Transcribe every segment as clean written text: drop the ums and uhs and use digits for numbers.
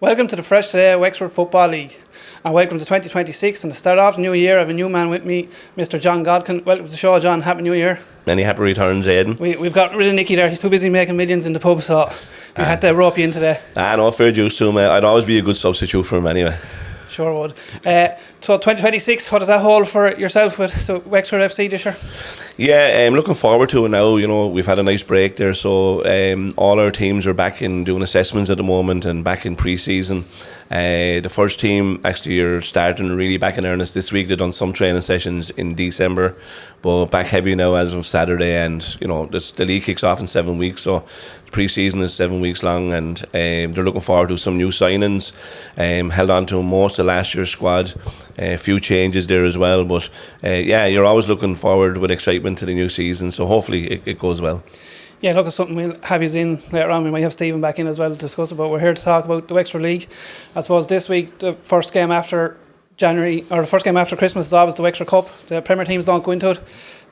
Welcome to the Freshtoday Wexford Football League, and welcome to 2026. And to start off the new year, I have a new man with me, Mr. John Godkin. Welcome to the show, John. Happy New Year. Many happy returns, Aidan. We've got rid of Nicky there. He's too busy making millions in the pub, so we had to rope you in today. No, fair dues to him. I'd always be a good substitute for him anyway. Sure would. So 2026, what does that hold for yourself with Wexford FC this year? Yeah, I'm looking forward to it now. You know, we've had a nice break there, so all our teams are back in doing assessments at the moment and back in pre-season. The first team actually are starting really back in earnest this week. They've done some training sessions in December, but back heavy now as of Saturday. And you know, the league kicks off in 7 weeks, so pre-season is 7 weeks long, and they're looking forward to some new signings. Held on to most of last year's squad. A few changes there as well, but yeah, you're always looking forward with excitement to the new season, so hopefully it goes well. Yeah, look, it's something we'll have you in later on. We might have Stephen back in as well to discuss about. We're here to talk about the Wexford League. I suppose this week, the first game after January, or the first game after Christmas, is always the Wexford Cup. The Premier teams don't go into it.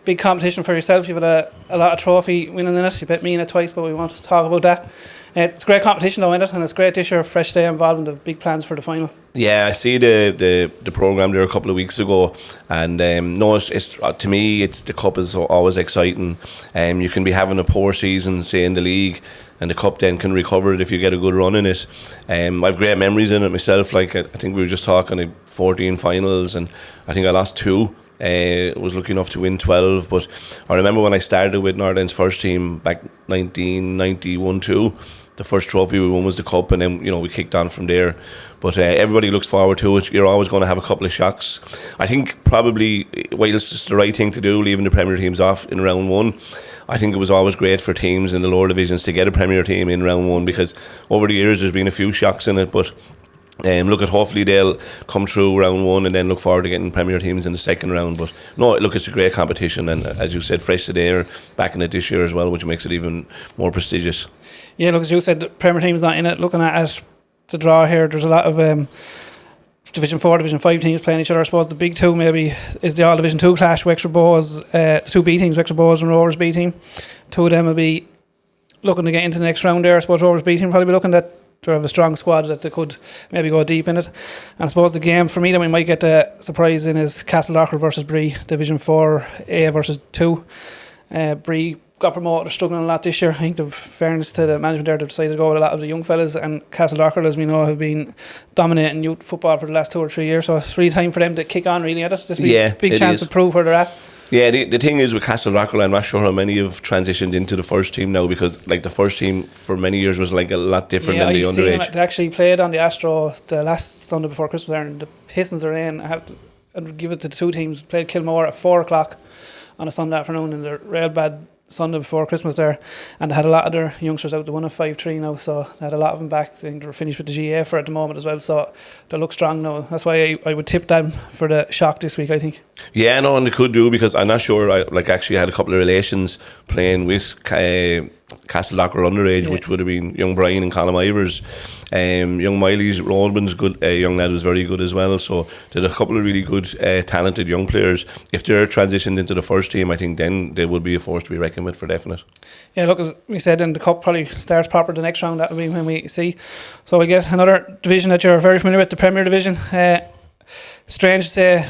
Big competition for yourself. You've had a lot of trophy winning in it. You bet me in it twice, but we want to talk about that. It's great competition though in it, and it's great this year. Freshtoday involved in the big plans for the final. Yeah, I see the programme there a couple of weeks ago, and no, it's to me, it's the cup is always exciting. You can be having a poor season, say in the league, and the cup then can recover it if you get a good run in it. I've great memories in it myself. Like I think we were just talking like 14 finals, and I think I lost 2. Was lucky enough to win 12, but I remember when I started with Northern's first team back 1991-2, the first trophy we won was the cup, and then we kicked on from there. But everybody looks forward to it. You're always going to have a couple of shocks. I think probably whilst it's the right thing to do, leaving the Premier teams off in round 1, I think it was always great for teams in the lower divisions to get a Premier team in round 1, because over the years there's been a few shocks in it, but hopefully they'll come through round 1 and then look forward to getting Premier teams in the second round. But no, look, it's a great competition, and as you said, Freshtoday are back in it this year as well, which makes it even more prestigious. Yeah, look, as you said, the Premier team's not in it. Looking at the draw here, there's a lot of Division 4, Division 5 teams playing each other. I suppose the big two maybe is the All Division 2 clash. Wexford Bows, the two B teams, Wexford Bows and Rovers B team. Two of them will be looking to get into the next round there. I suppose Rovers B team probably be looking at to have a strong squad that they could maybe go deep in it. And I suppose the game for me that we might get a surprise in is Castledockle versus Bree, Division 4A versus 2. Bree got promoted, they're struggling a lot this year. I think, in fairness to the management there, they've decided to go with a lot of the young fellas, and Castledockle, as we know, have been dominating youth football for the last 2 or 3 years, so it's really time for them to kick on really at it. This will be a big chance to prove where they're at. Yeah, the thing is with Castledockle, I'm not sure how many have transitioned into the first team now, because like the first team for many years was like a lot different than the underage. They actually played on the Astro the last Sunday before Christmas there, and the Pistons are in. I'd give it to the two teams. Played Kilmore at 4 o'clock on a Sunday afternoon in the real bad Sunday before Christmas there, and they had a lot of their youngsters out. They won a 5-3 now, so they had a lot of them back. I think they're finished with the GA for at the moment as well, so they look strong now. That's why I would tip them for the shock this week, I think. Yeah, no, and they could do, because I'm not sure. I actually had a couple of relations playing with Castledockle underage, which would have been young Brian and Colin Ivers. Young Miley's Rodman's good, young lad was very good as well. So there's a couple of really good, talented young players. If they're transitioned into the first team, I think then they would be a force to be reckoned with for definite. Yeah, look, as we said, then the cup probably starts proper the next round. That'll be when we see. So we get another division that you're very familiar with, the Premier Division. Strange to say,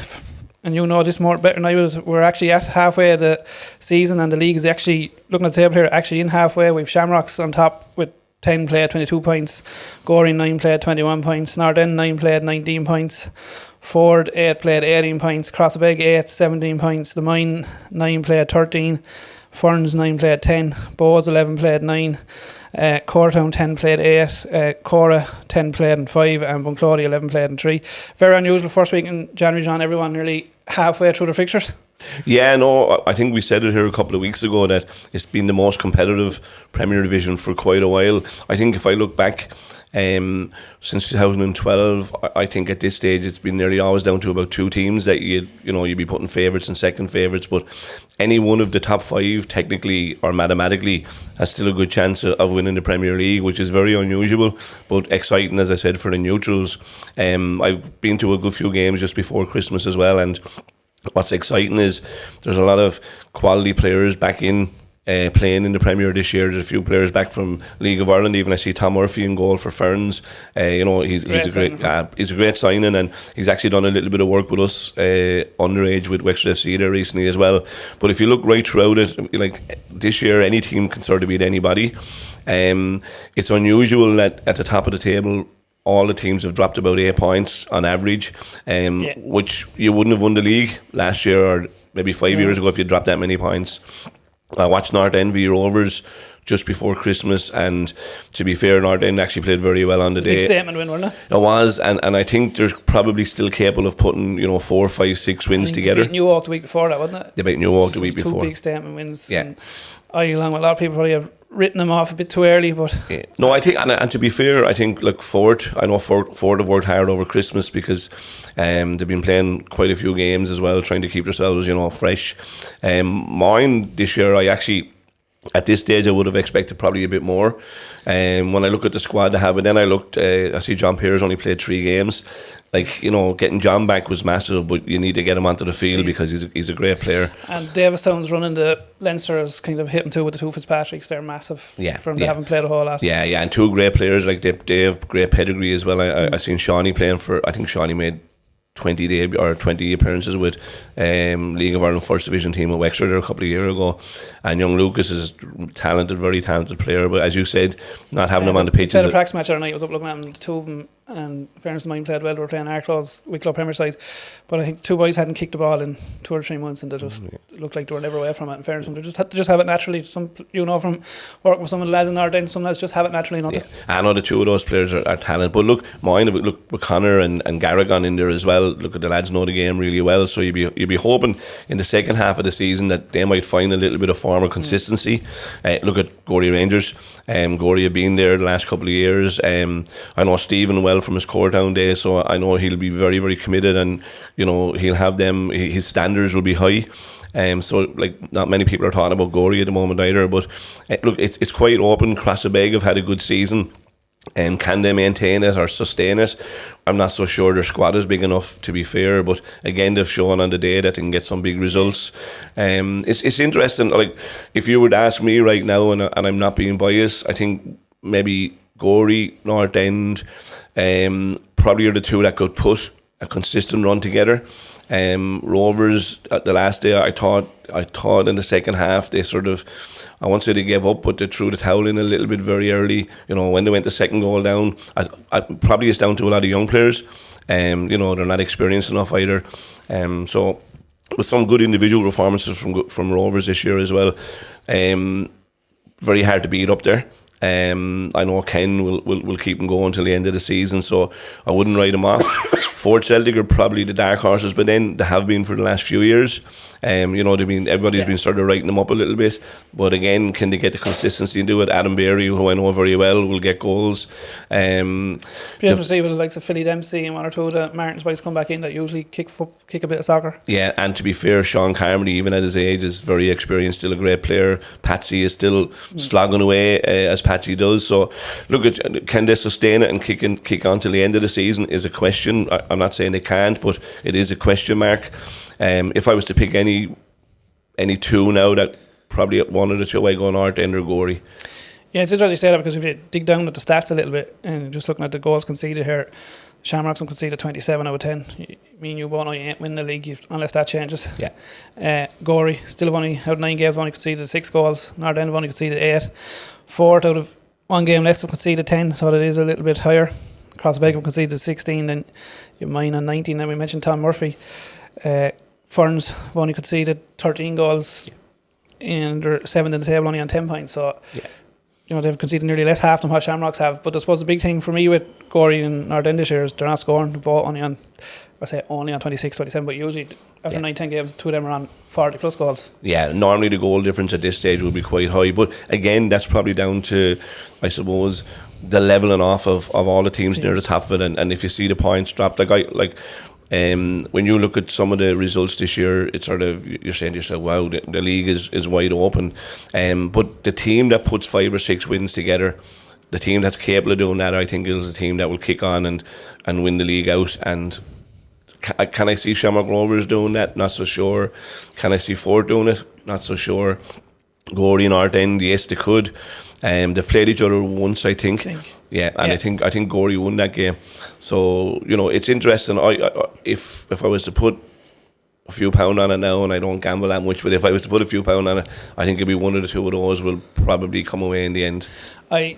and you know this more better than I will, we're actually at halfway of the season, and the league is actually, looking at the table here, actually in halfway. We've Shamrocks on top with 10 played 22 points, Gorey 9 played 21 points, Norden 9 played 19 points, Ford 8 played 18 points, Crossabeg 8 17 points, The Mine 9 played 13, Ferns 9 played 10, Bows 11 played 9, Coretown 10 played 8, Cora 10 played and 5, and Bunclody 11 played and 3. Very unusual first week in January, John. Everyone nearly halfway through the fixtures. Yeah, no, I think we said it here a couple of weeks ago that it's been the most competitive Premier Division for quite a while. I think if I look back since 2012, I think at this stage it's been nearly always down to about 2 teams that you'd be putting favourites and second favourites, but any one of the top 5 technically or mathematically has still a good chance of winning the Premier League, which is very unusual but exciting, as I said, for the neutrals. I've been to a good few games just before Christmas as well, and what's exciting is there's a lot of quality players back in playing in the Premier this year. There's a few players back from League of Ireland. Even I see Tom Murphy in goal for Ferns. He's a great signing, and he's actually done a little bit of work with us underage with Wexford FC there recently as well. But if you look right throughout it, like this year, any team can sort of beat anybody. It's unusual that at the top of the table, all the teams have dropped about 8 points on average, which you wouldn't have won the league last year or maybe 5 years ago if you dropped that many points. I watched North End v Rovers just before Christmas, and to be fair, North End actually played very well on the day. Big statement win, wasn't it? It was, and I think they're probably still capable of putting 4, 5, 6 wins together. They beat New York the week before that, wasn't it? They beat New York the week before. 2 big statement wins. Yeah. And I, along with a lot of people, probably have written them off a bit too early, but no, I think, and to be fair, I think Ford have worked hard over Christmas because they've been playing quite a few games as well, trying to keep themselves fresh. Mine this year, I actually, at this stage, I would have expected probably a bit more. When I look at the squad they have, and then I looked, I see John Pear's only played 3 games. Like, getting John back was massive, but you need to get him onto the field because he's a great player. And Davistown's running the Leinster has kind of hit him too with the 2 Fitzpatricks. They're massive from they haven't played a whole lot. Yeah, and 2 great players, like they have great pedigree as well. I seen Shawnee playing for, I think Shawnee made 20 appearances with League of Ireland First Division team at Wexford a couple of years ago, and young Lucas is a very talented player, but as you said, not having him on the pitch. Played a practice match the other night. I was up looking at them, the 2 of them, and fairness to mine played well. They were playing our Wicklow Premier side, but I think 2 boys hadn't kicked the ball in 2 or 3 months, and they just looked like they were never away from it. In fairness, they just had to have it naturally. Some from working with some of the lads in North End, some lads just have it naturally. I know the 2 of those players are talented, but look with Connor and Garrigan in there as well. Look at the lads know the game really well, so you'd be hoping in the second half of the season that they might find a little bit of form or consistency. Look at Gorey Rangers. Gorey have been there the last couple of years. I know Stephen well from his Courtown days, so I know he'll be very, very committed, and he'll have them. His standards will be high. So like not many people are talking about Gorey at the moment either. But look, it's quite open. Crossabeg have had a good season. Can they maintain it or sustain it? I'm not so sure their squad is big enough, to be fair, but again, they've shown on the day that they can get some big results. It's interesting. Like, if you would ask me right now, and I'm not being biased, I think maybe Gorey, North End probably are the 2 that could put a consistent run together. Rovers at the last day, I thought in the second half they sort of, I won't say they gave up, but they threw the towel in a little bit very early. When they went the second goal down, I probably it's down to a lot of young players. They're not experienced enough either. So with some good individual performances from Rovers this year as well, very hard to beat up there. I know Ken will keep them going till the end of the season, so I wouldn't write them off. Fort Celtic are probably the dark horses, but then they have been for the last few years. Everybody's been sort of writing them up a little bit, but again, can they get the consistency and do it? Adam Berry, who I know very well, will get goals. Beautiful to see with the likes of Philly Dempsey and 1 or 2 of the Martins boys come back in that usually kick a bit of soccer. Yeah, and to be fair, Sean Carmody, even at his age, is very experienced, still a great player. Patsy is still slogging away as Patsy does. So look, can they sustain it and kick on till the end of the season is a question. I'm not saying they can't, but it is a question mark. If I was to pick any 2 now, that probably 1 of the 2 I go North End or Gorey. Yeah, it's interesting you say that, because if you dig down at the stats a little bit and just looking at the goals conceded here, Shamrocks have conceded 27 out of 10. You both know you ain't win the league unless that changes. Yeah. Gorey still have only out of 9 games only conceded 6 goals. North End have only conceded 8. Fort out of 1 game less have conceded 10, so that is a little bit higher. Crossbeg have conceded 16, then you have mine on 19. Then we mentioned Tom Murphy. Ferns have only conceded 13 goals, and they're 7th in the table, only on 10 points. So, they've conceded nearly less half than what Shamrocks have. But I suppose the big thing for me with Gorey and North End this year is they're not scoring. They're both only on 26, 27, but usually after 9-10 games, 2 of them are on 40 plus goals. Yeah, normally the goal difference at this stage will be quite high. But again, that's probably down to, I suppose, the levelling off of all the teams near the top of it. And if you see the points drop, when you look at some of the results this year, it's sort of, you're saying to yourself, wow, the league is wide open. But the team that puts 5 or 6 wins together, the team that's capable of doing that, I think, is a team that will kick on and win the league out. And can I see Shamrock Rovers doing that? Not so sure. Can I see Fort doing it? Not so sure. Gorey and Arden, yes, they could. They've played each other once, I think. Yeah, and I think Gorey won that game. So it's interesting. If I was to put a few pound on it now, and I don't gamble that much, but if I was to put a few pound on it, I think it'd be one of the two of those will probably come away in the end. I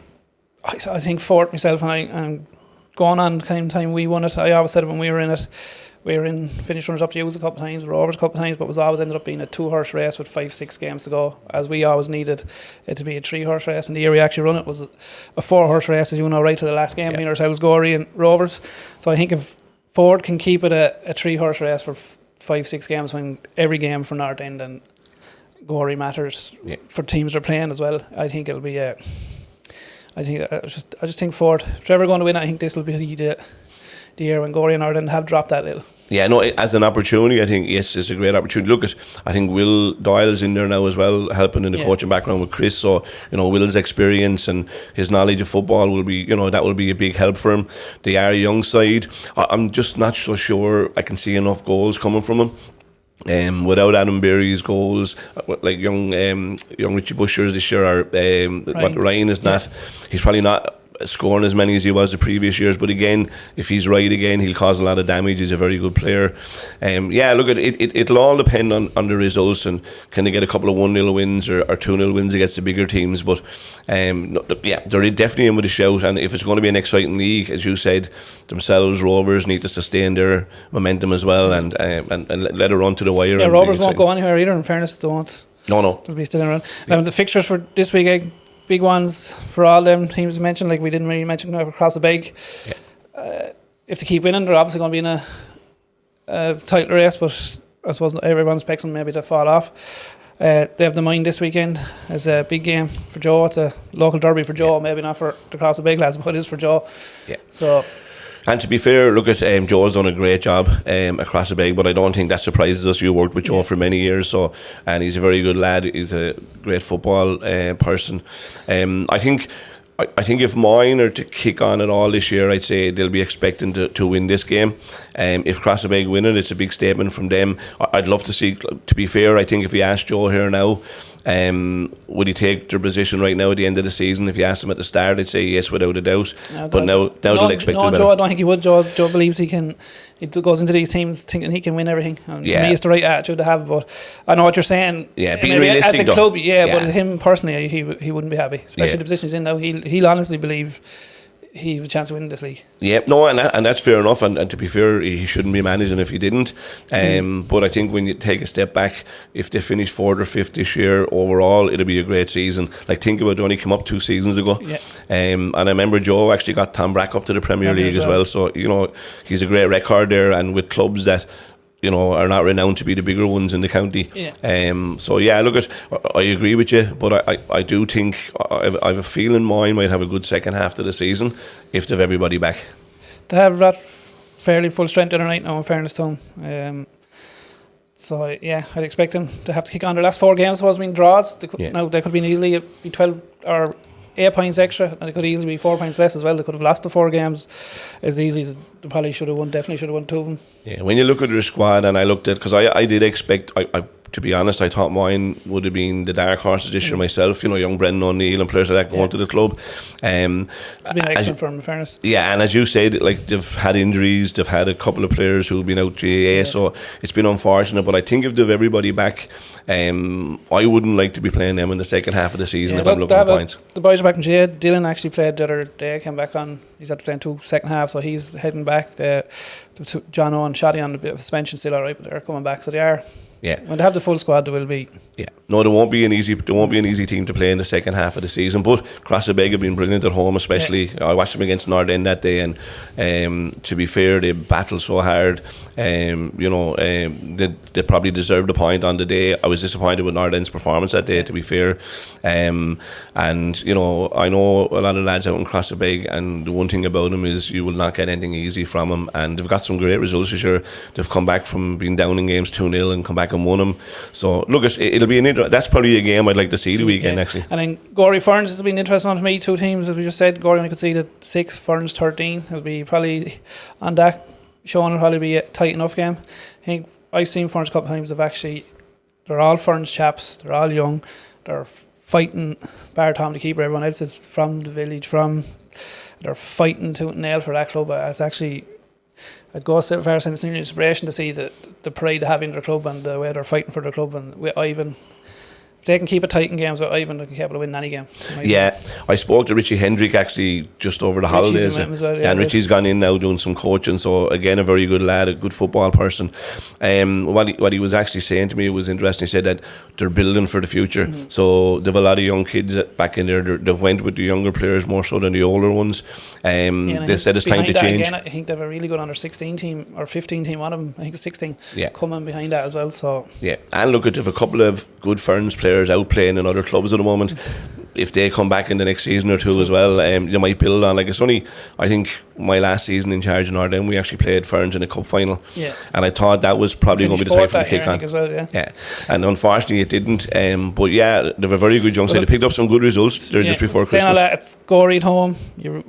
think Fort myself, and going on the kind of time we won it. I always said it when we were in it. We were in finished runners up to use a couple of times, Rovers a couple of times, but was always ended up being a 2-horse race with 5-6 games to go, as we always needed it to be a 3-horse race. And the year we actually run it was a 4-horse race, as you know, right to the last game between ourselves, Gorey and Rovers. So I think if Ford can keep it a 3-horse race for 5-6 games, when every game for North End and Gorey matters for teams they're playing as well, I think it'll be I just think Ford, if they're ever going to win, I think this will be the year when Gorey and North End have dropped that little. Yeah, no, as an opportunity, I think, yes, it's a great opportunity. Look, I think Will Doyle's in there now as well, helping in the coaching background with Chris. So, Will's experience and his knowledge of football will be, that will be a big help for him. They are a young side. I'm just not so sure I can see enough goals coming from them. Without Adam Berry's goals, like young Richie Busher's this year, or Ryan is not. He's probably not scoring as many as he was the previous years, but again, if he's right again, he'll cause a lot of damage. He's a very good player. Look, it'll all depend on the results, and can they get a couple of 1-0 wins or 2-0 wins against the bigger teams. But they're definitely in with a shout, and if it's going to be an exciting league, as you said themselves, Rovers need to sustain their momentum as well, and let it run to the wire. Yeah, Rovers won't go anywhere either, in fairness, they won't. No. They'll be still around. The fixtures for this week, big ones for all them teams mentioned, like we didn't really mention across the big. If they keep winning, they're obviously going to be in a title race, but I suppose everyone's expecting maybe to fall off. They have the Mind this weekend as a big game for Joe. It's a local derby for Joe, maybe not for the Cross the Big lads, but it is for Joe. So. And to be fair, look at Joe's done a great job across the big, but I don't think that surprises us. You worked with Joe for many years, and he's a very good lad. He's a great football person. I think if mine are to kick on at all this year, I'd say they'll be expecting to win this game. If Crossabeg win it, it's a big statement from them. I'd love to see. To be fair, I think if we ask Joe here now, would he take their position right now at the end of the season? If you asked him at the start, I'd say yes, without a doubt. But now they'll expect it. Joe, I don't think he would. Joe believes he can. He goes into these teams thinking he can win everything. And to me, it's the right attitude to have. But I know what you're saying. Yeah, being realistic as a club. But him personally, he wouldn't be happy, especially the position he's in now. He'll honestly believe he has a chance of winning this league. Yeah, no, and that's fair enough. And to be fair, he shouldn't be managing if he didn't. But I think when you take a step back, if they finish 4th or 5th this year overall, it'll be a great season. Like, think about it, they only came up 2 seasons ago. And I remember Joe actually got Tom Brack up to the Premier League as well. So he's a great record there, and with clubs that are not renowned to be the bigger ones in the county. Look, I agree with you, but I do think I have a feeling mine might have a good second half to the season if they've everybody back. They have that fairly full strength the other night now, in fairness to them. I'd expect them to have to kick on their last 4 games. Supposed to be draws. Now they could be easily be 12 or 8 points extra, and it could easily be 4 points less as well. They could have lost the 4 games as easy as they probably should have won. Definitely should have won 2 of them. Yeah, when you look at their squad, and I looked at, because I did expect, to be honest, I thought mine would have been the dark horses this year myself. Young Brendan O'Neill and players like that going to the club. It's been excellent for them, in fairness. Yeah, and as you said, like, they've had injuries. They've had a couple of players who've been out GAA, so it's been unfortunate. But I think if they've everybody back, I wouldn't like to be playing them in the second half of the season if I'm looking at points. The boys are back from GAA. Dylan actually played the other day, came back on. He's had to play in 2 second halves, so he's heading back. John O and Shotty on a bit of suspension, still alright, but they're coming back, so they are. Yeah, when they have the full squad, they will be. Yeah, no, there won't be an easy team to play in the second half of the season. But Crossabeg have been brilliant at home, especially. I watched them against North End that day, and to be fair, they battled so hard. They probably deserved a point on the day. I was disappointed with North End's performance that day, to be fair. And I know a lot of lads out in Crossabeg, and the one thing about them is you will not get anything easy from them. And they've got some great results this year. They've come back from being down in games 2-0 and come back and won them. So look, it'll be that's probably a game I'd like to see the weekend, actually. And then Gorey Ferns has been an interesting one for me. 2 teams, as we just said. Gorey only could see the 6, Ferns 13. It'll be probably on that showing. It'll probably be a tight enough game. I think I've seen Ferns a couple of times. They're all Ferns chaps. They're all young. they're fighting. Bar Tom, the keeper, everyone else is from the village. They're fighting tooth and nail for that club. It's actually, I'd go so far as it's an inspiration to see the pride they have in their club and the way they're fighting for their club. And with Ivan, if they can keep it tight in games with Ivan, they can be able to win any game. Yeah, I spoke to Richie Hendrick actually just over the holidays. And Richie's gone in now doing some coaching, so again, a very good lad, a good football person. What he was actually saying to me was interesting. He said that they're building for the future. So they've a lot of young kids back in there. They've went with the younger players more so than the older ones. They said it's time to change. Again, I think they have a really good under 16 team or 15 team on them. I think it's 16 coming behind that as well. So yeah, and look, at a couple of good Ferns players out playing in other clubs at the moment. If they come back in the next season or two as well, you might build on. Like, it's only, I think my last season in charge in Arden, we actually played Ferns in a cup final, and I thought that was probably going to be the time for the kick on. Well, And unfortunately it didn't. But yeah, they have a very good young side. They picked up some good results there just before Christmas. Saying all that, it's Gorey at home. You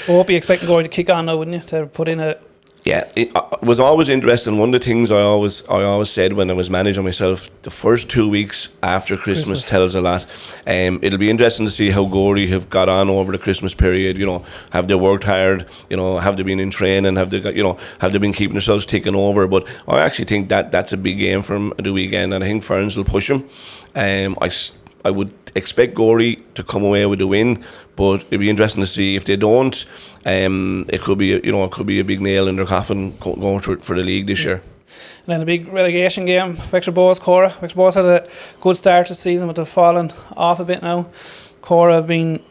hope you expecting Gorey to kick on now, wouldn't you? To put in a. Yeah, it was always interesting. One of the things I always said when I was managing myself, the first 2 weeks after Christmas tells a lot. It'll be interesting to see how Gorey have got on over the Christmas period. You know, have they worked hard? You know, have they been in training? Have they got, have they been keeping themselves ticking over? But I actually think that's a big game for them the weekend, and I think Ferns will push them. I would expect Gorey to come away with the win, but it'd be interesting to see if they don't. It could be a big nail in their coffin going for the league this year. And then a big relegation game, Wexford Boys, Cora. Wexford Boys had a good start this season, but they've fallen off a bit now. Cora have been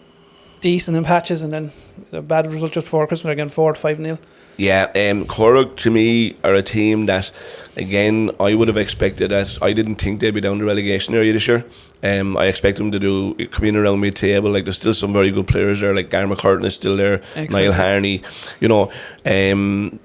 decent in patches, and then a bad result just before Christmas again, 4-5-0. Yeah, Cora to me are a team that, again, I would have expected that. I didn't think they'd be down the relegation area this year. I expect them to come in around mid-table. Like, there's still some very good players there. Like Gar McCurtain is still there. Excellent. Niall Harney.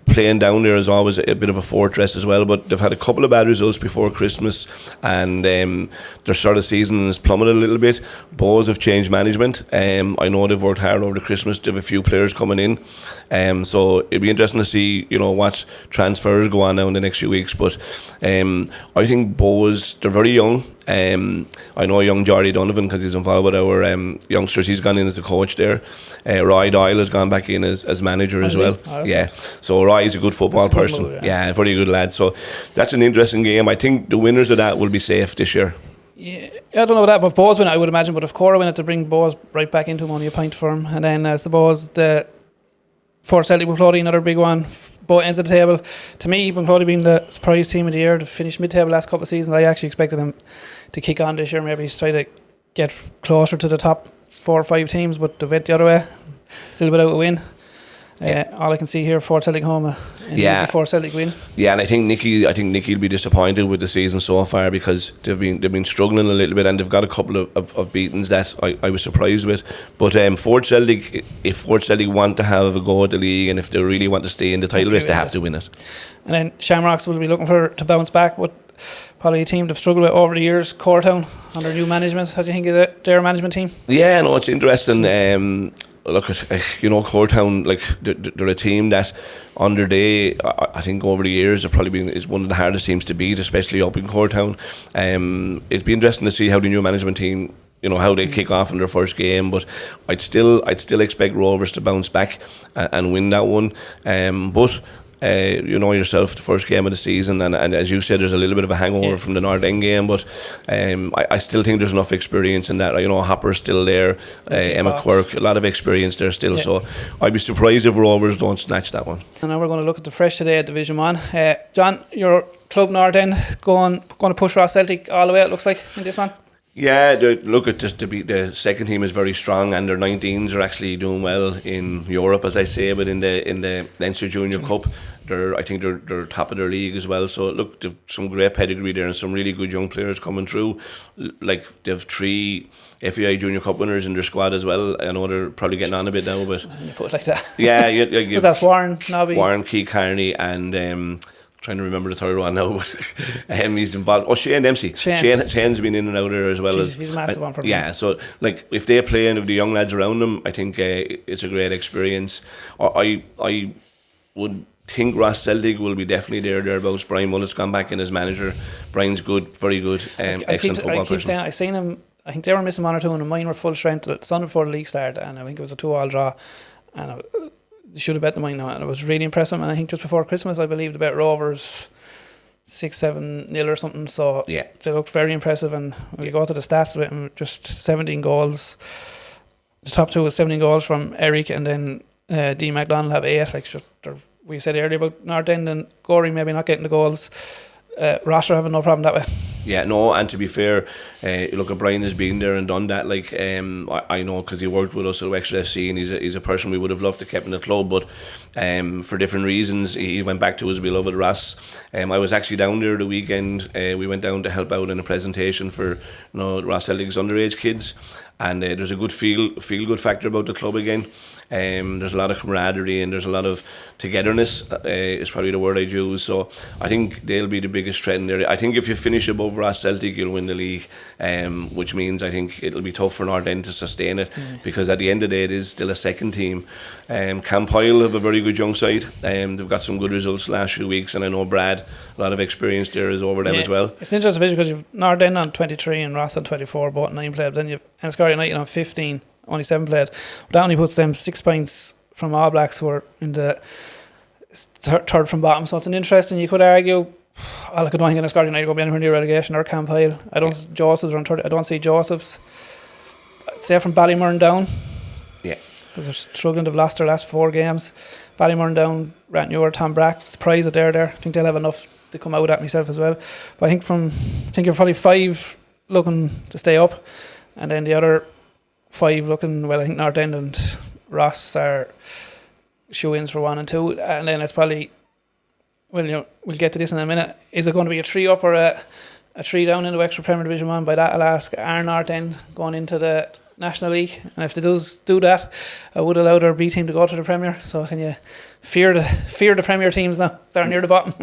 Playing down there is always a bit of a fortress as well. But they've had a couple of bad results before Christmas, and their sort of season has plummeted a little bit. Bows have changed management. I know they've worked hard over the Christmas. They have a few players coming in. So it'd be interesting to see what transfers go on now in the next few weeks. But I think Bows, they're very young. I know young Jordy Donovan, because he's involved with our youngsters. He's gone in as a coach there. Roy Doyle has gone back in as manager as well. Yeah, so Roy's a good football person. Move, yeah, very good lad. So that's an interesting game. I think the winners of that will be safe this year. Yeah, I don't know about that, but if Bows win it, I would imagine. But if Cora win it, to bring Bows right back into him, only a point for him. And then I suppose the Fort Celtic with Clody, another big one. Both ends of the table. To me, even Clody being the surprise team of the year, to finish mid-table last couple of seasons, I actually expected them to kick on this year. Maybe try to get closer to the top 4 or 5 teams, but they went the other way. Still without a win. All I can see here, Fort Celtic home, an easy Fort Celtic win. Yeah, and I think Nicky will be disappointed with the season so far, because they've been struggling a little bit, and they've got a couple of beatings that I was surprised with. But Fort Celtic, if Fort Celtic want to have a go at the league, and if they really want to stay in the title race, they have to win it. And then Shamrocks will be looking to bounce back, but probably a team they've struggled with over the years. Coretown under new management. How do you think of their management team? Yeah, no, it's interesting. Look at Coretown, like they're a team that under day, I think over the years have probably been is one of the hardest teams to beat, especially up in Coretown. It'd be interesting to see how the new management team, how they kick off in their first game, but I'd still expect Rovers to bounce back and win that one. But yourself, the first game of the season, and as you said, there's a little bit of a hangover from the North End game, but I still think there's enough experience in that. Hopper's still there, Emma Quirk, a lot of experience there still, so I'd be surprised if Rovers don't snatch that one. And now we're going to look at the Freshtoday at Division 1. John, your club North End going to push Ross Celtic all the way, it looks like, in this one. Yeah, look at just the second team is very strong, and their 19s are actually doing well in Europe, as I say, but in the Leinster Junior Cup, I think they're top of their league as well. So look, they've some great pedigree there and some really good young players coming through. Like they've 3 FAI Junior Cup winners in their squad as well. I know they're probably getting on a bit now, but you put it like that. Yeah, was that Warren Nobby? Warren Keith Carney and. Trying to remember the third one now, but he's involved. Shane Dempsey. Shane's been in and out there as well. He's a massive one for me. Yeah, so like if they play and if the young lads around them, I think it's a great experience. I would think Ross Celtic will be definitely thereabouts. Brian Mullet's gone back in as manager. Brian's good, very good, excellent football person. I seen him I think they were missing one or two, and mine were full strength the Sunday before the league started, and I think it was a 2-2 draw, and they should have bet the mine now, and it was really impressive. And I think just before Christmas, I believe the bet Rovers 6-7-0 or something. So yeah, they looked very impressive, and when you go to the stats of it, and just 17 goals. The top two was 17 goals from Eric, and then D McDonald have 8. Like we said earlier about North End and Gorey maybe not getting the goals. Roster having no problem that way. Yeah, no, and to be fair, look, Brian has been there and done that. Like, I know because he worked with us at Wexford FC, and he's a person we would have loved to keep in the club, but for different reasons, he went back to his beloved Ross. I was actually down there the weekend. We went down to help out in a presentation for Ross Celtic's underage kids, and there's a good feel good factor about the club again. There's a lot of camaraderie and there's a lot of togetherness, is probably the word I'd use. So I think they'll be the biggest threat in there. I think if you finish above Ross Celtic, you'll win the league, which means I think it'll be tough for North End to sustain it, because at the end of the day it is still a second team. Campoyle have a very good young side. They've got some good results the last few weeks, and I know Brad, a lot of experience there is over them as well. It's an interesting vision because you've North End on 23 and Ross on 24, both 9 played. Then you've Enniscorthy United on 15, only 7 played. But that only puts them 6 points from All Blacks, who are in the third from bottom. So it's an interesting. You could argue, I could want Enniscorthy United go be anywhere near relegation, or Campoyle. Joseph's on 30. I don't see Joseph's. I'd say from Ballymurn down. Yeah. Because they're struggling. They've lost their last 4 games. Ballymurn down, Rantnewer, Tom Brack, surprised that they're there. I think they'll have enough to come out at myself as well. But I think you're probably 5 looking to stay up, and then the other 5 looking, well, I think North End and Ross are shoe-ins for 1 and 2, and then it's probably, well, we'll get to this in a minute. Is it going to be a 3 up or a 3 down in the Wexford Premier Division 1? By that I'll ask, are North End going into the National League? And if they do that, I would allow their B team to go to the Premier. So can you fear the Premier teams now? They're near the bottom.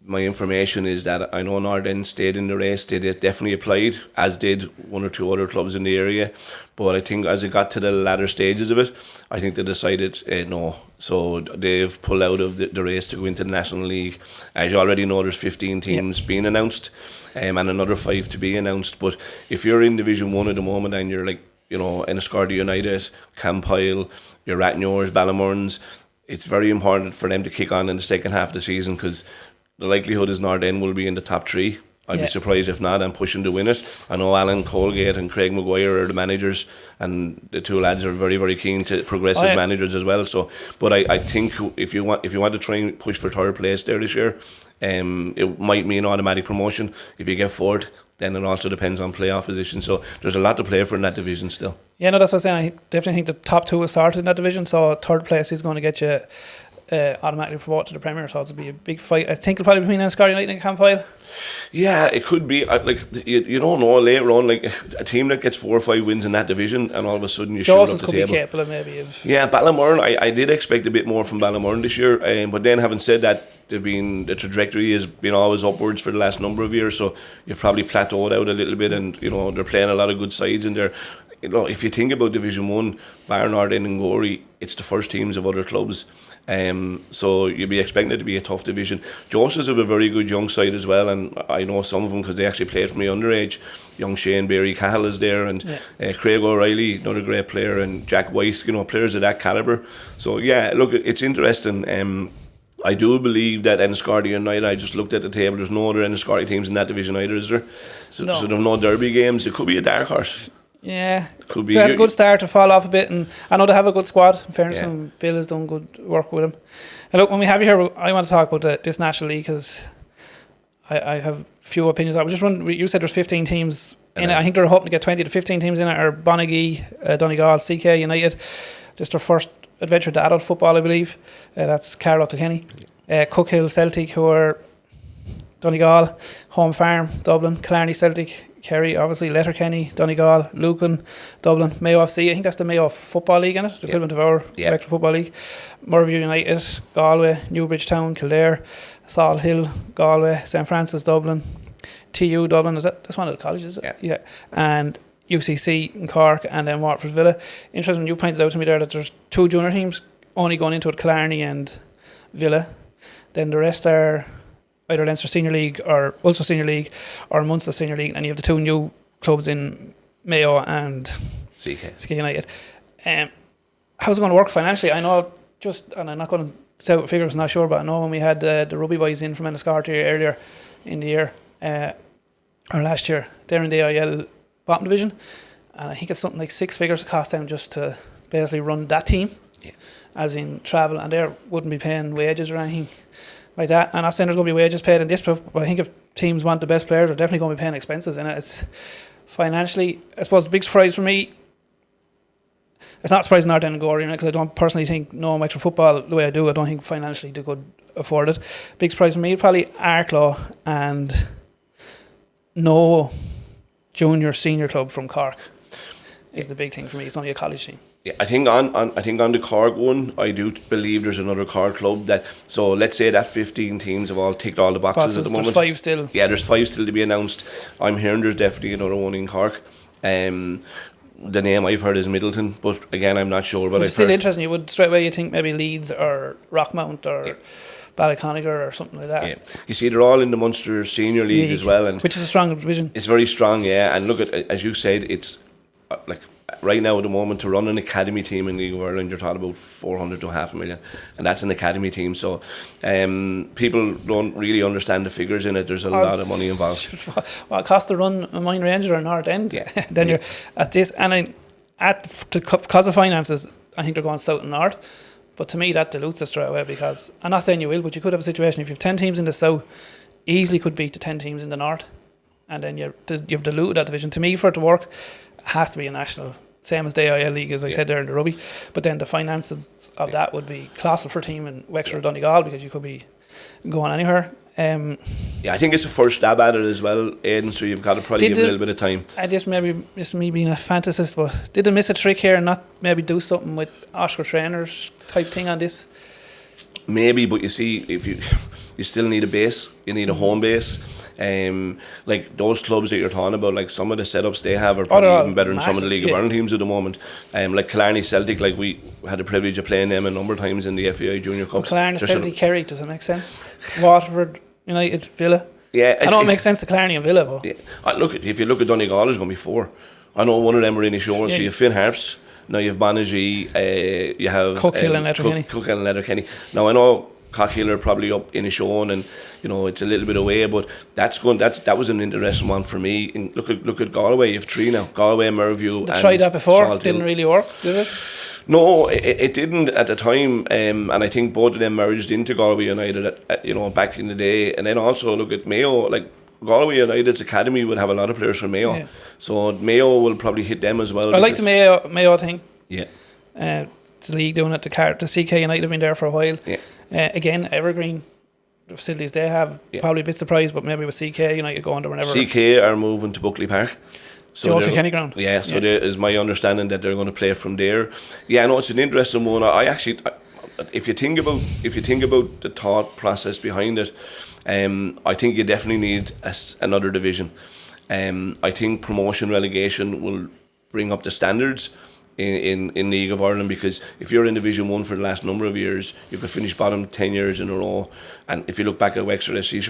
My information is that I know North End stayed in the race. They definitely applied, as did 1 or 2 other clubs in the area. But I think as it got to the latter stages of it, I think they decided no. So they've pulled out of the race to go into the National League. As you already know, there's 15 teams being announced, and another 5 to be announced. But if you're in Division 1 at the moment and you're like, Enniscorthy United, Campoyle, your Ratnewers, Ballymurns, it's very important for them to kick on in the second half of the season, because the likelihood is North End will be in the top 3. I'd be surprised if not, and pushing to win it. I know Alan Colgate and Craig Maguire are the managers, and the 2 lads are very, very keen to progress as managers as well. So, but I think if you want to try and push for 3rd place there this year, it might mean automatic promotion. If you get 4th, then it also depends on playoff position. So there's a lot to play for in that division still. Yeah, no, that's what I'm saying. I definitely think the top 2 is sorted in that division. So 3rd place is going to get you automatically promoted to the Premier. So it'll be a big fight. I think it'll probably be between Enniscorthy United and Campoyle. Yeah, it could be. You don't know later on, like a team that gets 4 or 5 wins in that division, and all of a sudden you shoot up the table. Could be capable of maybe. Yeah, Ballymurn. I did expect a bit more from Ballymurn this year, but then having said that, the trajectory has been always upwards for the last number of years. So you've probably plateaued out a little bit, and they're playing a lot of good sides in there. If you think about Division 1, Bar North End and Gorey, it's the first teams of other clubs. So you'd be expecting it to be a tough division. Joseph's have a very good young side as well, and I know some of them because they actually played for me underage. Young Shane Berry Cahill is there, and Craig O'Reilly, another great player, and Jack White, players of that calibre. So yeah, look, it's interesting. I do believe that Enniscorthy United, I just looked at the table, there's no other Enniscorthy teams in that division either, is there? So there are no derby games. It could be a dark horse. Yeah, could be. They had a good start to fall off a bit, and I know they have a good squad. In fairness, and Bill has done good work with them. And look, when we have you here, I want to talk about this National League, because I have few opinions. I was just wondering, you said there's 15 teams in it. I think they're hoping to get 20 to 15 teams in it. Or Bonagee, Donegal, CK United. Just their first adventure to adult football, I believe. That's Carlow Kilkenny. Cookhill Celtic, who are Donegal, Home Farm, Dublin, Killarney Celtic, Kerry, obviously, Letterkenny, Donegal, Lucan, Dublin, Mayo FC. I think that's the Mayo Football League, isn't it? The equivalent of our Wexford Football League. Murrayview United, Galway, Newbridgetown, Kildare, Salt Hill, Galway, St Francis, Dublin, TU Dublin. That's one of the colleges, is it? Yeah. And UCC in Cork, and then Waterford Villa. Interesting, you pointed out to me there that there's 2 junior teams only going into it, Killarney and Villa. Then the rest are either Leinster Senior League or Ulster Senior League or Munster Senior League, and you have the two new clubs in Mayo and CK United. How's it going to work financially? I know and I'm not going to say out figures, not sure, but I know when we had the rugby boys in from Enniscorthy earlier in the year, or last year, they're in the AIL bottom division, and I think it's something like 6 figures it cost them just to basically run that team, as in travel, and they wouldn't be paying wages or anything like that. And I'm not saying there's going to be wages paid in this, but I think if teams want the best players, they're definitely going to be paying expenses in it. It's financially, I suppose, the big surprise for me. It's not surprising Arden and Gorey, because I don't personally think, knowing Wexford football the way I do, I don't think financially they could afford it. Big surprise for me, probably Arklow and no junior senior club from Cork is the big thing for me. It's only a college team. Yeah, I think on the Cork one, I do believe there's another Cork club that. So let's say that 15 teams have all ticked all the boxes at the moment. There's 5 still. Yeah, there's 5 still to be announced. I'm hearing there's definitely another one in Cork. The name I've heard is Middleton, but again, I'm not sure. But it's still interesting. You would straight away you think maybe Leeds or Rockmount or Ballyconnegar or something like that. Yeah, you see, they're all in the Munster Senior League as well, and which is a strong division. It's very strong, yeah. And look at, as you said, it's like right now at the moment to run an academy team in the League of Ireland, you're talking about 400 to $500,000, and that's an academy team. So people don't really understand the figures in it. There's a lot of money involved. What it costs to run a Mine Ranger or North End? Yeah. Then you're at this, and because of finances, I think they're going south and north. But to me, that dilutes it straight away, because I'm not saying you will, but you could have a situation if you have 10 teams in the south, easily could beat the 10 teams in the north, and then you've diluted that division. To me, for it to work, it has to be a national, same as the AIL League, as I said there in the rugby. But then the finances of that would be colossal for a team in Wexford or Donegal, because you could be going anywhere. I think it's the first stab at it as well, Aidan, so you've got to probably give it a little bit of time. It's me being a fantasist, but did they miss a trick here and not maybe do something with Oscar trainers type thing on this? Maybe, but you see, if you still need a base, you need a home base. Like those clubs that you're talking about, like some of the setups they have are probably even better than some of the League of Ireland teams at the moment. Like Killarney Celtic, like we had the privilege of playing them a number of times in the FAI Junior Cups. Killarney Celtic, Kerry, does it make sense? Waterford United, Villa. Yeah, I know it makes sense to Killarney and Villa, but look, if you look at Donegal, there's going to be 4. I know one of them are in Inishowen, so you have Finn Harps. Now you have Banagy, you have Cookhill and Letterkenny. Cookhill and Letterkenny. Now I know Cockhill are probably up in Inishowen, and you know it's a little bit away, but that was an interesting one for me. And look at Galway. You have 3 now: Galway, Merview. They tried that before. Didn't really work, did it? No, it didn't at the time, and I think both of them merged into Galway United, back in the day. And then also look at Mayo, like Galway United's academy would have a lot of players from Mayo, so Mayo will probably hit them as well. I like the Mayo thing. Yeah. The league doing it. The CK United have been there for a while. Yeah. Again, Evergreen, the facilities they have, probably a bit surprised, but maybe with CK United going there whenever. CK are moving to Buckley Park. So Kenny ground. Yeah, so there is my understanding that they're going to play from there. Yeah, no, it's an interesting one. If you think about the thought process behind it, I think you definitely need another division. I think promotion relegation will bring up the standards in League of Ireland, because if you're in Division 1 for the last number of years, you could finish bottom 10 years in a row. And if you look back at Wexford FC,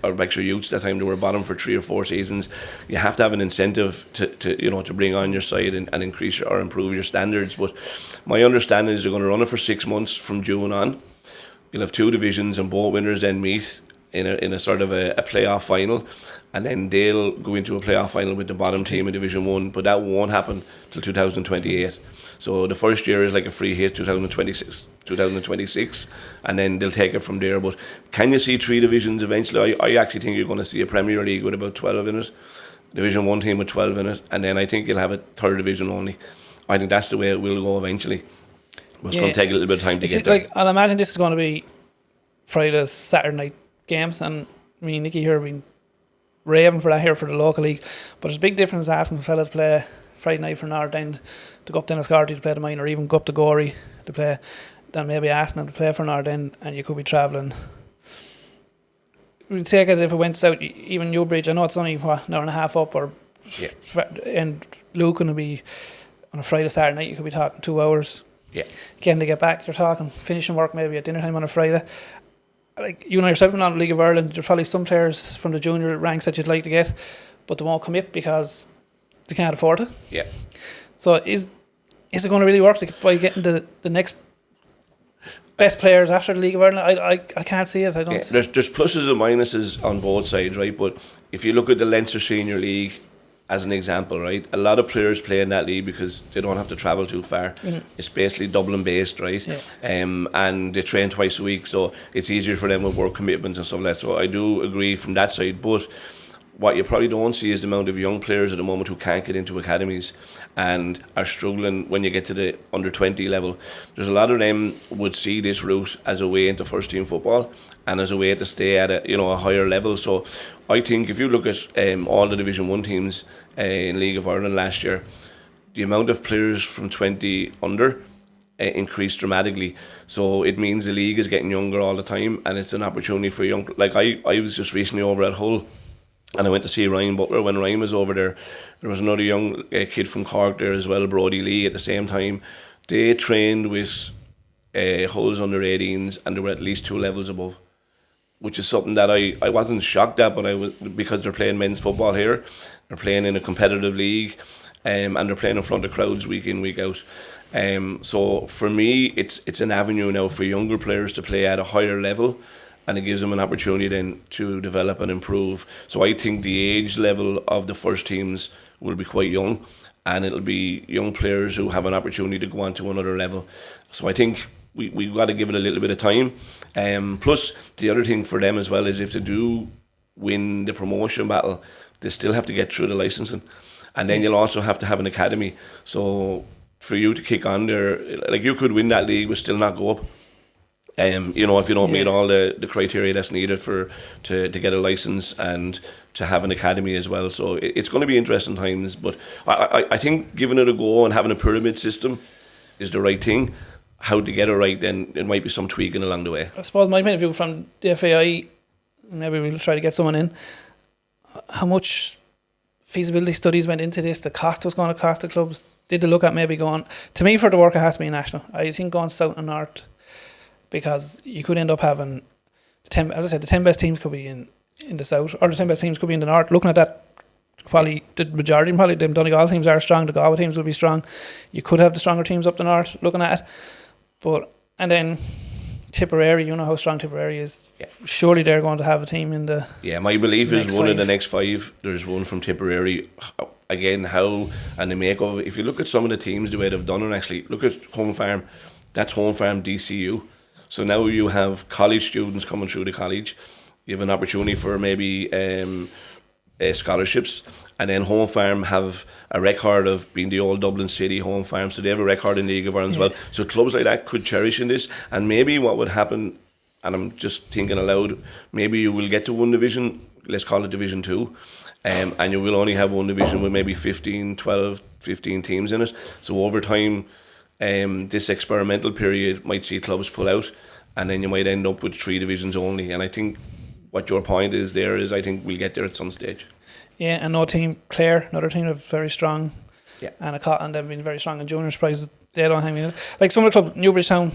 or Wexford Youths, that time they were bottom for 3 or 4 seasons. You have to have an incentive to bring on your side and increase or improve your standards. But my understanding is they're going to run it for 6 months from June on. You'll have 2 divisions, and both winners then meet in a sort of a playoff final, and then they'll go into a playoff final with the bottom team in Division 1, but that won't happen till 2028. So the first year is like a free hit, 2026, and then they'll take it from there. But can you see 3 divisions eventually? I actually think you're going to see a Premier League with about 12 in it, Division 1 team with 12 in it, and then I think you'll have a 3rd division only. I think that's the way it will go eventually. But it's going to take a little bit of time to get there. I'll imagine this is going to be Friday, Saturday night games, and me and Nicky here have been raving for that here for the local league, but there's a big difference asking a fella to play Friday night for North End to go up to Enniscorthy to play the Mine, or even go up to Gorey to play, than maybe asking them to play for North End, and you could be travelling. We'd take it if it went south, even Newbridge, I know it's only an hour and a half up, and Luke going to be on a Friday, Saturday night, you could be talking 2 hours. Yeah. Again, to get back, you're talking finishing work maybe at dinner time on a Friday. like you know yourself in the League of Ireland, there's probably some players from the junior ranks that you'd like to get, but they won't commit because they can't afford it. Yeah. So is it going to really work by getting the next best players after the League of Ireland? I can't see it. I don't. Yeah, there's pluses and minuses on both sides, right? But if you look at the Leinster Senior League as an example, right, a lot of players play in that league because they don't have to travel too far. Mm-hmm. It's basically Dublin based, right? Yeah. And they train twice a week, so it's easier for them with work commitments and stuff like that. So I do agree from that side, but what you probably don't see is the amount of young players at the moment who can't get into academies and are struggling when you get to the under 20 level. There's a lot of them would see this route as a way into first team football and as a way to stay at a higher level. So I think if you look at all the Division 1 teams in League of Ireland last year, the amount of players from 20 under increased dramatically. So it means the league is getting younger all the time, and it's an opportunity for young. Like I was just recently over at Hull, and I went to see Ryan Butler when Ryan was over there. There was another young kid from Cork there as well, Brodie Lee, at the same time. They trained with Hull's under 18s, and they were at least 2 levels above, which is something that I wasn't shocked at, but I was, because they're playing men's football here, they're playing in a competitive league, and they're playing in front of crowds week in, week out. So for me, it's an avenue now for younger players to play at a higher level, and it gives them an opportunity then to develop and improve. So I think the age level of the first teams will be quite young, and it'll be young players who have an opportunity to go on to another level. So I think we've got to give it a little bit of time. Plus, the other thing for them as well is if they do win the promotion battle, they still have to get through the licensing. And then you'll also have to have an academy. So for you to kick on there, like you could win that league but still not go up. If you don't meet all the criteria that's needed to get a license and to have an academy as well. So it's going to be interesting times, but I think giving it a go and having a pyramid system is the right thing. How to get it right, then it might be some tweaking along the way. I suppose my point of view from the FAI, maybe we'll try to get someone in, how much feasibility studies went into this, the cost was going to cost the clubs, did they look at maybe going, to me for the work it has to be national. I think going south and north, because you could end up having, as I said, the 10 best teams could be in the south, or the 10 best teams could be in the north. Looking at that, probably the majority, probably the Donegal teams are strong, the Galway teams will be strong. You could have the stronger teams up the north looking at it. And then Tipperary, you know how strong Tipperary is. Yeah. Surely they're going to have a team in the. Yeah, my belief is one of the next 5. There's one from Tipperary. Again, how and the make of it. If you look at some of the teams, the way they've done it, actually, look at Home Farm. That's Home Farm DCU. So now you have college students coming through the college. You have an opportunity for maybe scholarships, and then Home Farm have a record of being the old Dublin City Home Farm, so they have a record in the League of Ireland as well. So clubs like that could cherish in this, and maybe what would happen, and I'm just thinking aloud, maybe you will get to one division, let's call it Division 2, and you will only have one division with maybe 15 teams in it. So over time, this experimental period might see clubs pull out, and then you might end up with 3 divisions only. And I think what your point is there is I think we'll get there at some stage. Yeah, and no team, Clare, another team are very strong. Yeah, and they've been very strong in junior. Surprised they don't hang in it. Like some of the clubs, Newbridge Town,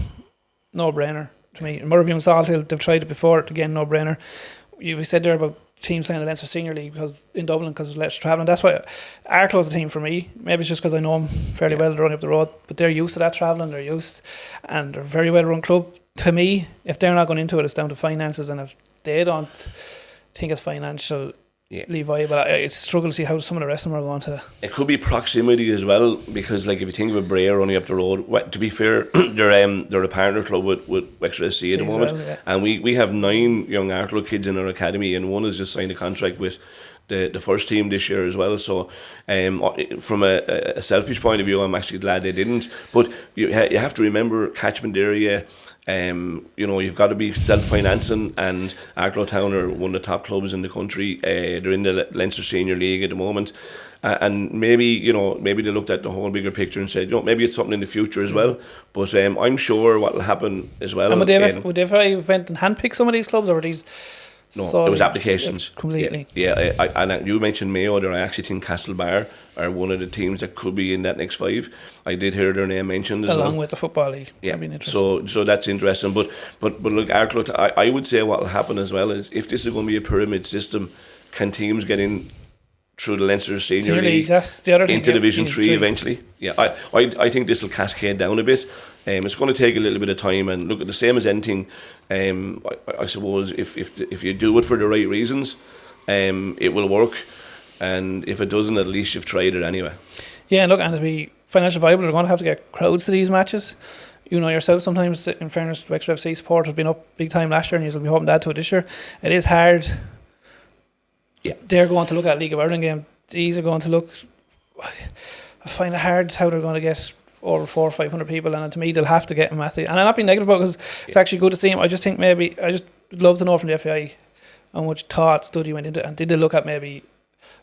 no brainer to me. Murrayview and Salthill, they've tried it before. Again, no brainer. We said there about teams playing the Leinster Senior League because in Dublin because there's less travelling. That's why Arklow is a team for me. Maybe it's just because I know them fairly well. They're running up the road, but they're used to that travelling. They're used, and they're a very well run club. To me, if they're not going into it, it's down to finances, and if they don't think it's financially viable, I struggle to see how some of the rest of them are going to. It could be proximity as well, because like if you think of Bray running up the road, to be fair, they're a partner club with Wexford SC at the moment, well, yeah. And we have 9 young Arklow kids in our academy, and one has just signed a contract with the first team this year as well. So from a selfish point of view, I'm actually glad they didn't. But you have to remember catchment area. You've got to be self-financing, and Arklow Town are one of the top clubs in the country. They're in the Leinster Senior League at the moment, and maybe they looked at the whole bigger picture and said, maybe it's something in the future as well. But I'm sure what will happen as well. And would they have event and handpick some of these clubs, or are these No, Sorry. there was applications. Completely. Yeah, and you mentioned Mayo there. I actually think Castlebar are one of the teams that could be in that next 5. I did hear their name mentioned as well. Along with the Football League. Yeah, That'd be interesting. so that's interesting. But look, Arklow, I would say what will happen as well is if this is going to be a pyramid system, can teams get in through the Leinster Senior League that's the other thing, into yeah, Division 3 3. eventually? Yeah, I think this will cascade down a bit. It's going to take a little bit of time, and look, the same as anything. I suppose if you do it for the right reasons, it will work, and if it doesn't, at least you've tried it anyway. Yeah, look, and to be financially viable, they're going to have to get crowds to these matches. You know yourself, sometimes, in fairness, Wexford FC support has been up big time last year, and you'll be hoping to add to it this year. It is hard. Yeah, they're going to look at League of Ireland game. These are going to look. I find it hard how they're going to get over 400 or 500 people, and to me they'll have to get massive. And I'm not being negative about it, because it's actually good to see them. I just think maybe I just would love to know from the FAI how much thought, study went into it, and did they look at maybe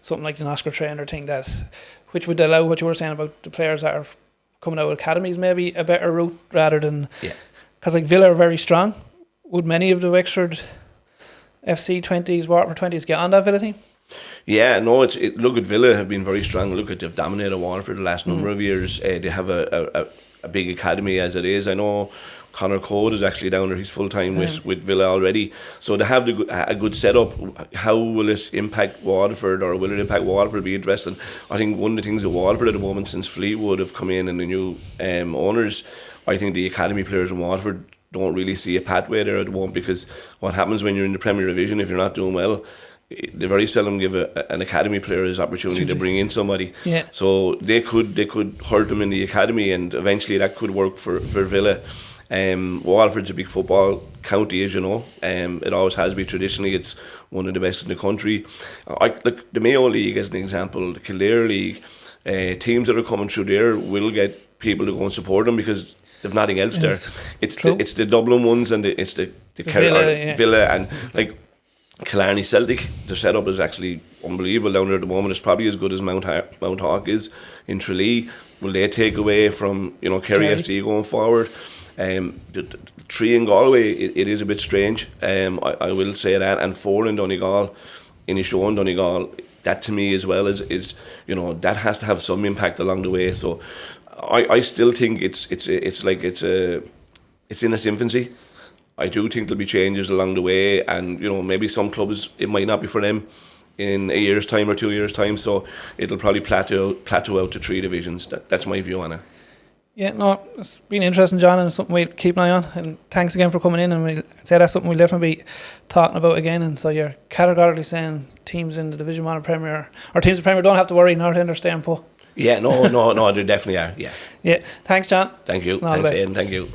something like an Oscar trainer thing which would allow what you were saying about the players that are coming out of academies, maybe a better route rather than, because like Villa are very strong. Would many of the Wexford FC 20s, Waterford 20s get on that Villa team? Yeah, no, look at Villa have been very strong. Look at they've dominated Waterford the last number of years. They have a big academy as it is. I know Conor Code is actually down there. He's full time with Villa already. So they have a good setup. How will it impact Waterford, or will it impact Waterford? Be interesting. I think one of the things at Waterford at the moment, since Fleetwood have come in and the new owners, I think the academy players in Waterford don't really see a pathway there at the moment, because what happens when you're in the Premier Division, if you're not doing well, they very seldom give an academy player his opportunity to bring in somebody. Yeah. So they could hurt them in the academy, and eventually that could work for Villa. Waterford's a big football county, as you know. It always has been traditionally. It's one of the best in the country. Look, the Mayo League as an example, the Kildare League, teams that are coming through there will get people to go and support them, because they've nothing else there. It's the Dublin ones, and it's the Villa, and like Killarney Celtic. The setup is actually unbelievable down there at the moment. It's probably as good as Mount Hawk is in Tralee. Will they take away from Kerry FC going forward? The 3 in Galway, it is a bit strange. I will say that, and 4 in Donegal, in Ishowe and Donegal. That to me as well is that has to have some impact along the way. So I still think it's in its infancy. I do think there'll be changes along the way, and maybe some clubs it might not be for them in a year's time or 2 years' time. So it'll probably plateau out to 3 divisions. That's my view on it. Yeah, no, it's been interesting, John, and something we'll keep an eye on. And thanks again for coming in. And we'll say that's something we'll definitely be talking about again. And so you're categorically saying teams in the Division 1 or Premier, or teams in Premier, don't have to worry, not to staying put. Yeah, no, they definitely are. Yeah. Yeah, thanks, John. Thank you. All the Thanks, best. Aidan. Thank you.